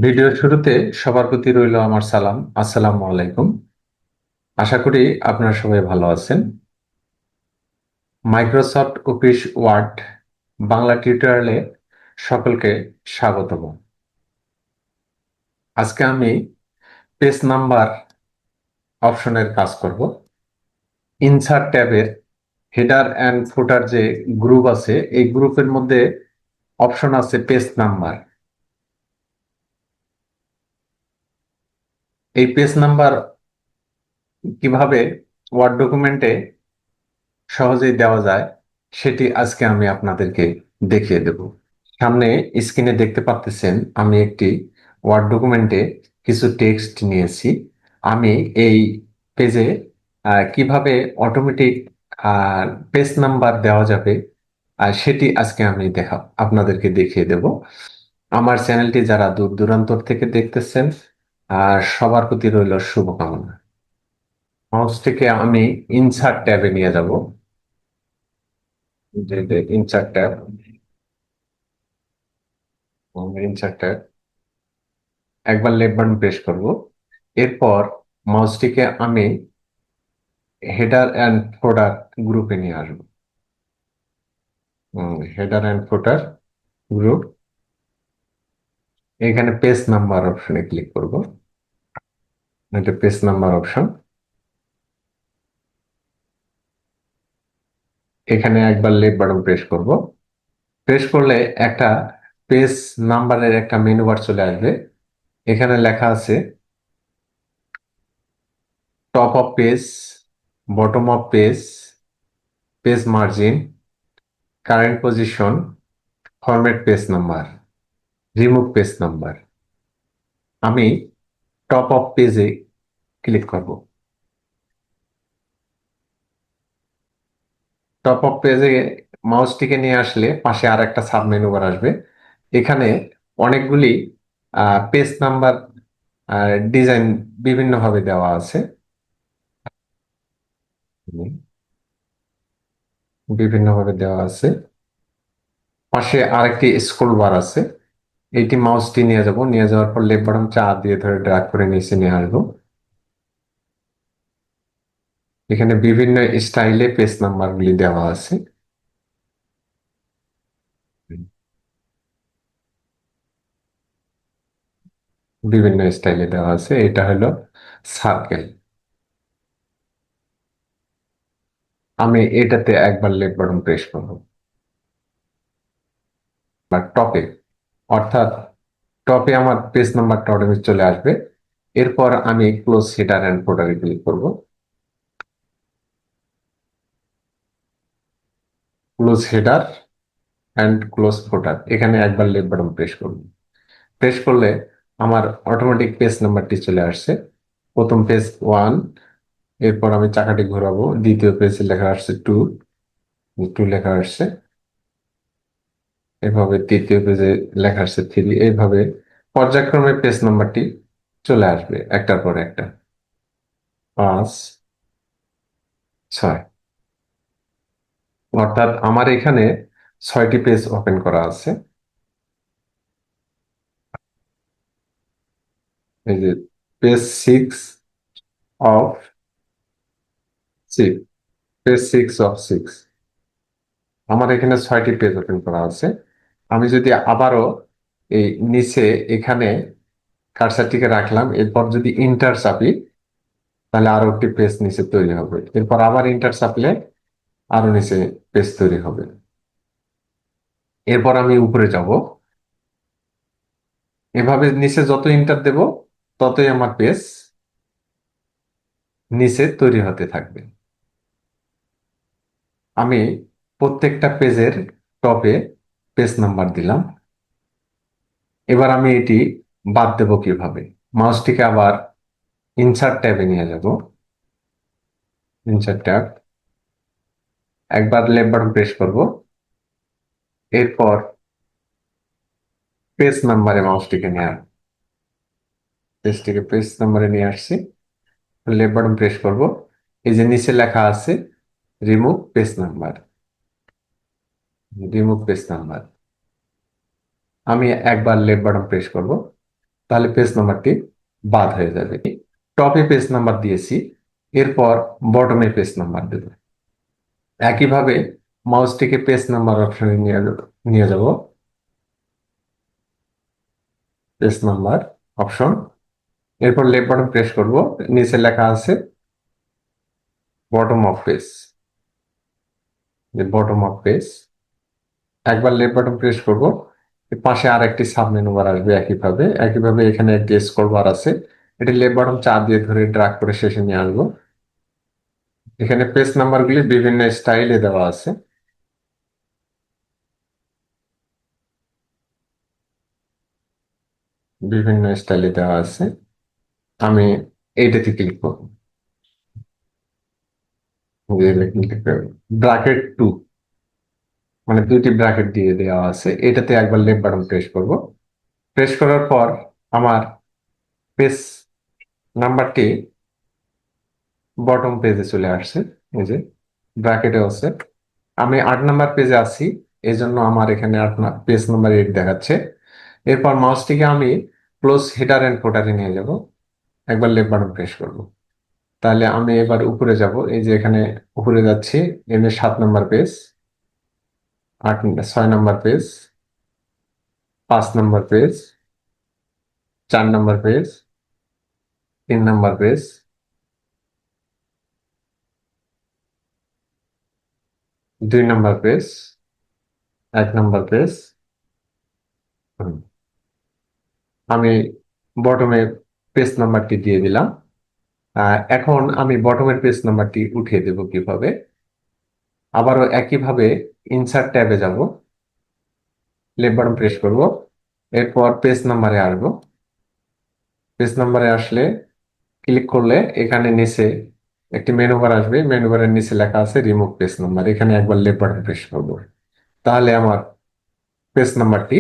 ভিডিওর শুরুতে সবার প্রতি রইল আমার সালাম। আসসালামু আলাইকুম। আশা করি আপনারা সবাই ভালো আছেন। মাইক্রোসফট অফিস ওয়ার্ড বাংলা টিউটোরিয়ালে সকলকে স্বাগতম। আজকে আমি পেজ নাম্বার অপশনের কাজ করব। ইনসার্ট ট্যাবের হেডার অ্যান্ড ফুটার যে গ্রুপ আছে, এই গ্রুপের মধ্যে অপশন আছে পেজ নাম্বার। এই পেজ নাম্বার কিভাবে ওয়ার্ড ডকুমেন্টে সহজেই দেওয়া যায় সেটি আজকে আমি আপনাদেরকে দেখিয়ে দেব। সামনে স্ক্রিনে দেখতে পাচ্ছেন আমি একটি ওয়ার্ড ডকুমেন্টে কিছু টেক্সট নিয়েছি। আমি এই পেজে কিভাবে অটোমেটিক পেজ নাম্বার দেওয়া যাবে সেটি আজকে আমি আপনাদেরকে দেখিয়ে দেব। আমার চ্যানেলটি যারা দূর দূরান্তর থেকে দেখতেছেন সবার প্রতি রইল শুভকামনা। মাউসটিকে আমি ইনসার্ট ট্যাবে নিয়ে যাব। যে ইনসার্ট ট্যাব, ইনসার্ট ট্যাব একবার লেফট বাটন প্রেস করব। এরপর মাউসটিকে আমি হেডার অ্যান্ড ফোল্ডার গ্রুপে নিয়ে আসবো। হেডার অ্যান্ড ফোল্ডার গ্রুপ, এখানে পেজ নাম্বার অপশনে ক্লিক করব। এটা পেজ নাম্বার অপশন। এখানে একবার লেফট বাটন প্রেস করব। প্রেস করলে একটা পেজ নাম্বারের একটা মেনু বার চলে আসবে। এখানে লেখা আছে top of page, bottom of page, page margin, current position, format page number, remove page number. আমি টপ অফ পেজে ক্লিক করব। টপ অফ পেজে মাউসটিকে নিয়ে আসলে পাশে আর একটা সাব মেনু বার আসবে। এখানে অনেকগুলি পেজ নাম্বার ডিজাইন বিভিন্নভাবে দেওয়া আছে। বিভিন্নভাবে দেওয়া আছে। পাশে আরেকটি স্ক্রল বার আছে। এইটি মাউসটি নিয়ে যাব, নিয়ে যাওয়ার পর লেফট বাটন চাপ দিয়ে ধরে ড্র্যাগ করে নিচে নিয়ে আসবো। এখানে বিভিন্ন স্টাইলে পেজ নাম্বারগুলি দেওয়া আছে। বিভিন্ন স্টাইলে দেওয়া আছে। এটা হলো সার্কেল। আমি এটাতে একবার লেফট বাটন প্রেস করব। বা টপে, অর্থাৎ টপে আমার পেজ নাম্বারটা অটোমেটিক চলে আসবে। এরপর আমি ক্লোজ হেডার অ্যান্ড ফোল্ডারে ক্লিক করব। Close header and close folder, এখানে একবার লেফট বাটন প্রেস করব। প্রেস করলে আমার অটোমেটিক পেজ নাম্বারটি চলে আসছে। প্রথম পেজ 1, এরপর আমি চাকাটি ঘোরাবো, দ্বিতীয় পেজে লেখা আসছে 2, 2 লেখা আসছে। এভাবে তৃতীয় পেজে লেখা আসছে 3। এইভাবে পর্যায়ক্রমে পেজ নাম্বারটি চলে আসবে একটার পর একটা। 5, 6, অর্থাৎ আমার এখানে 6টি পেজ ওপেন করা আছে। এই যে পেজ 6 অফ 6, পেজ 6 অফ 6, আমার এখানে 6টি পেজ ওপেন করা আছে। আমি যদি আবারও এই নিচে এখানে কার্সারটিকে রাখলাম, এরপর যদি ইন্টার চাপি তাহলে আরো একটি পেজ নিচে তৈরি হবে। এরপর আবার ইন্টার চাপলে আরো নিচে পেজ তৈরি হবে। এরপর আমি উপরে যাব। এভাবে নিচে যত ইন্টার দেব ততই আমার পেজ নিচে তৈরি হতে থাকবে। আমি প্রত্যেকটা পেজের টপে পেজ নাম্বার দিলাম। এবার আমি এটি বাদ দেব কিভাবে? মাউসটিকে আবার ইনসার্ট ট্যাবে নিয়ে যাব। ইনসার্ট ট্যাব, একবার লেফট বাটন প্রেস করব। এরপর পেজ নাম্বারে মাউসটিকে নিয়ে পেজটিকে পেজ নাম্বারে নিয়ে আসছি। লেফট বাটন প্রেস করব। এই যে নিচে লেখা আছে remove page number, remove page number. আমি একবার লেফট বাটন প্রেস করব। তাহলে পেজ নাম্বারটি বাদ হয়ে যাবে। টপে পেজ নাম্বার দিয়েছি, এরপর বটমে পেজ নাম্বার দেব। একইভাবে মাউসটিকে পেজ নাম্বার অপশনে নিয়ে যাব পেজ নাম্বার অপশন, এরপর লেফট বাটন প্রেস করব, নিচে লেখা আছে bottom of page, bottom of page. একবার লেফট বাটন প্রেস করব, এর পাশে আর একটি সাব মেনু বার আসবে। একইভাবে এখানে একটি স্ক্রল বার আছে, এটি লেফট বাটন চাপ দিয়ে ধরে ড্রাগ করে শেষে নিয়ে আসবো। এখানে পেজ নাম্বারগুলি বিভিন্ন স্টাইলে দেওয়া আছে। বিভিন্ন স্টাইলে দেওয়া আছে, আমি এইটাতে ক্লিক করব। ব্র্যাকেট টু, মানে দুইটি ব্র্যাকেট দিয়ে দেওয়া আছে, এটাতে একবার লেফট বাটন প্রেস করব। প্রেস করার পর আমার পেজ নাম্বারটি বটম পেজে চলে আসছে, এই যে ব্র্যাকেটে আছে। আমি 8 নাম্বার পেজে আছি, এই জন্য আমার এখানে পেজ নাম্বার 8 দেখাচ্ছে। এরপর মাউসটিকে আমি ক্লোজ হেডার এন্ড ফুটারে নিয়ে যাব, একবার লেফট বাটন প্রেস করব। তাহলে আমি এবার উপরে যাব, এই যে এখানে উপরে যাচ্ছি, এখানে 7 number page, 6 number page, 5 number page, 4 number page, 3 number page, 2 number page, 1 number page. আমি বটমের পেজ নাম্বারটি দিয়ে দিলাম। এখন আমি বটমের পেজ নাম্বারটি উঠিয়ে দেব কিভাবে, আবারও একইভাবে ইনসার্ট ট্যাবে যাব, লেফট বাটন প্রেস করব, এরপর পেজ নাম্বারে আসবো। পেজ নাম্বারে আসলে ক্লিক করলে এখানে নিচে একটি মেনু বার আসবে, মেনু বারের নিচে লেখা আছে রিমুভ পেজ নাম্বার, এখানে একবার লেফট বাটন প্রেস করব। তাহলে আমার পেজ নাম্বারটি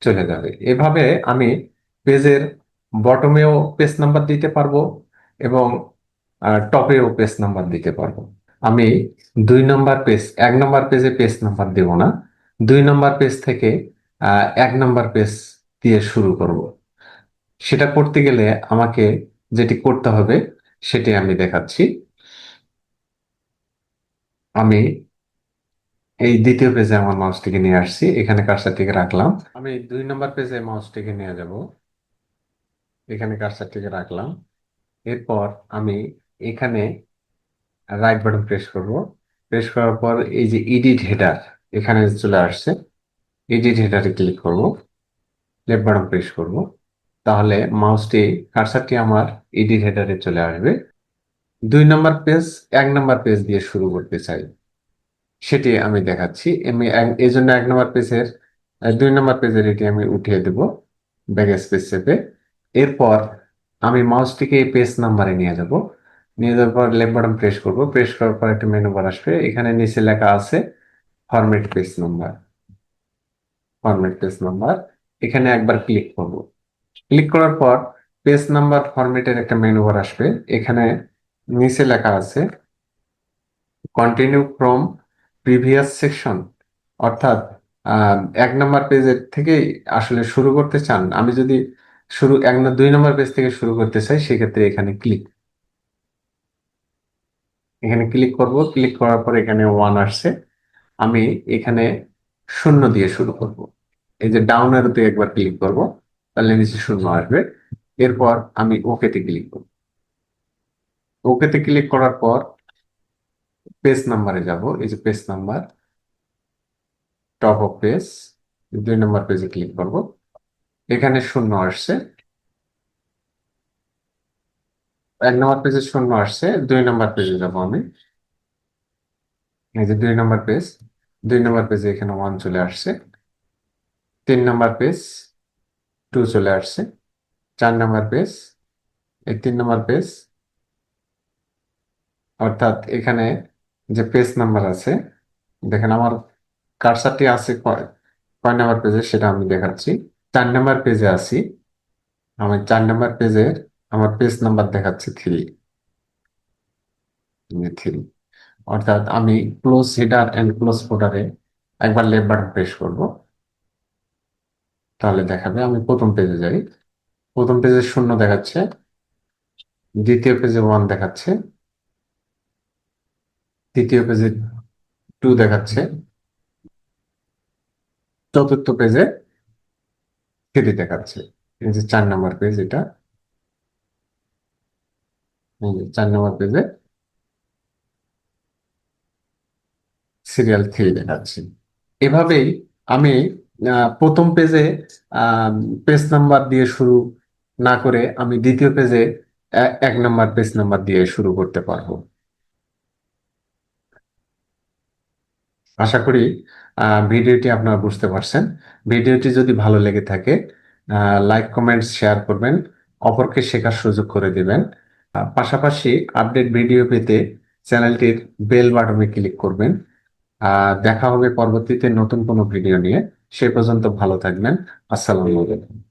চলে যাবে। এভাবে আমি পেজের বটমেও পেজ নাম্বার দিতে পারবো এবং টপেও পেজ নাম্বার দিতে পারবো। আমি 2 নাম্বার পেজ, 1 নাম্বার পেজে পেজ নাম্বার দেব না, 2 নাম্বার পেজ থেকে 1 নাম্বার পেজ দিয়ে শুরু করব। সেটা করতে গেলে আমাকে যেটি করতে হবে সেটি আমি দেখাচ্ছি। আমি এই দ্বিতীয় পেজে আমার মাউসটিকে নিয়ে আসছি, এখানে কার্সারটিকে রাখলাম। আমি 2 নাম্বার পেজে মাউসটিকে নিয়ে যাব, এখানে কার্সারটিকে রাখলাম। এরপর আমি এখানে রাইট বাটন প্রেস করব। প্রেস করার পর এই যে এডিট হেডার এখানে চলে আসছে, এডিট হেডারে ক্লিক করব, লেফট বাটন প্রেস করব। তাহলে মাউসটি কার্সারটি আমার এডিট হেডারে চলে আসবে। 2 নাম্বার পেজ 1 নাম্বার পেজ দিয়ে শুরু করতে চাই, সেটি আমি দেখাচ্ছি। আমি এই জন্য 1 নাম্বার পেজের 2 নাম্বার পেজের এটি আমি উঠিয়ে দেব ব্যাক স্পেস চেপে। এরপর আমি মাউসটিকে এই পেজ নাম্বারে নিয়ে যাব, নিয়ে যাওয়ার পর লেফট বাটন প্রেস করব। প্রেস করার পর একটা মেনু বার আসবে, এখানে নিচে লেখা আছে format page number, format page number, এখানে একবার ক্লিক করব। ক্লিক করার পর পেজ নাম্বার ফরম্যাটের একটা মেনু বার আসবে, এখানে নিচে লেখা আছে কন্টিনিউ ফ্রম প্রিভিয়াস সেকশন, অর্থাৎ 1 নাম্বার পেজের থেকে আসলে শুরু করতে চান। আমি যদি 2 নাম্বার পেজ থেকে শুরু করতে চাই, সেক্ষেত্রে এখানে ক্লিক করব। ক্লিক করার পর এখানে 1 আসছে, আমি এখানে 0 দিয়ে শুরু করব। এই যে ডাউন অ্যারোতে একবার ক্লিক করব, তাহলে নিচে 0 আসবে। এরপর আমি ওকেতে ক্লিক করব। ওকেতে ক্লিক করার পর পেজ নাম্বারে যাব, এই যে page number, top of page, 2 number পেজে ক্লিক করব। এখানে 0 আসছে, 1 নাম্বার পেজে 0 আসছে, 2 নাম্বার পেজে যাব আমি। এই যে 2 নাম্বার পেজ, 2 নাম্বার পেজে এখানে 1 চলে আসছে, 3 নাম্বার পেজ 2 চলে আসছে, 4 নাম্বার পেজ, এই 3 নাম্বার পেজ, অর্থাৎ এখানে যে পেজ নাম্বার আছে, দেখেন আমার কার্সারটি আছে কয় কয় নাম্বার পেজে সেটা আমি দেখাচ্ছি। 4 নাম্বার পেজে আছি, আমি 4 নাম্বার পেজের আমার পেজ নাম্বার দেখাচ্ছে 3, 3। অর্থাৎ আমি ক্লোজ হেডার এন্ড ক্লোজ ফোল্ডারে একবার লেফট বাটন প্রেস করব, তাহলে দেখাবে। আমি প্রথম পেজে যাই, প্রথম পেজে 0 দেখাচ্ছে, দ্বিতীয় পেজে 1 দেখাচ্ছে, তৃতীয় পেজে 2 দেখাচ্ছে, চতুর্থ পেজে 3 দেখাচ্ছে। এই যে 4 নম্বর পেজ, এটা এই যে 4 নম্বর পেজে সিরিয়াল 3 দেখাচ্ছে। এভাবেই আমি প্রথম পেজে পেজ নাম্বার দিয়ে শুরু না করে আমি দ্বিতীয় পেজে 1 নম্বর পেজ নাম্বার দিয়ে শুরু করতে পারবো। আশা করি ভিডিওটি আপনারা বুঝতে পারছেন। ভিডিওটি যদি ভালো লেগে থাকে লাইক কমেন্ট শেয়ার করবেন, অপরকে শেখার সুযোগ করে দিবেন। পাশাপাশি আপডেট ভিডিও পেতে চ্যানেলটির বেল বাটনে ক্লিক করবেন। দেখা হবে পরবর্তীতে নতুন কোনো ভিডিও নিয়ে। সে পর্যন্ত ভালো থাকবেন। আসসালামু আলাইকুম।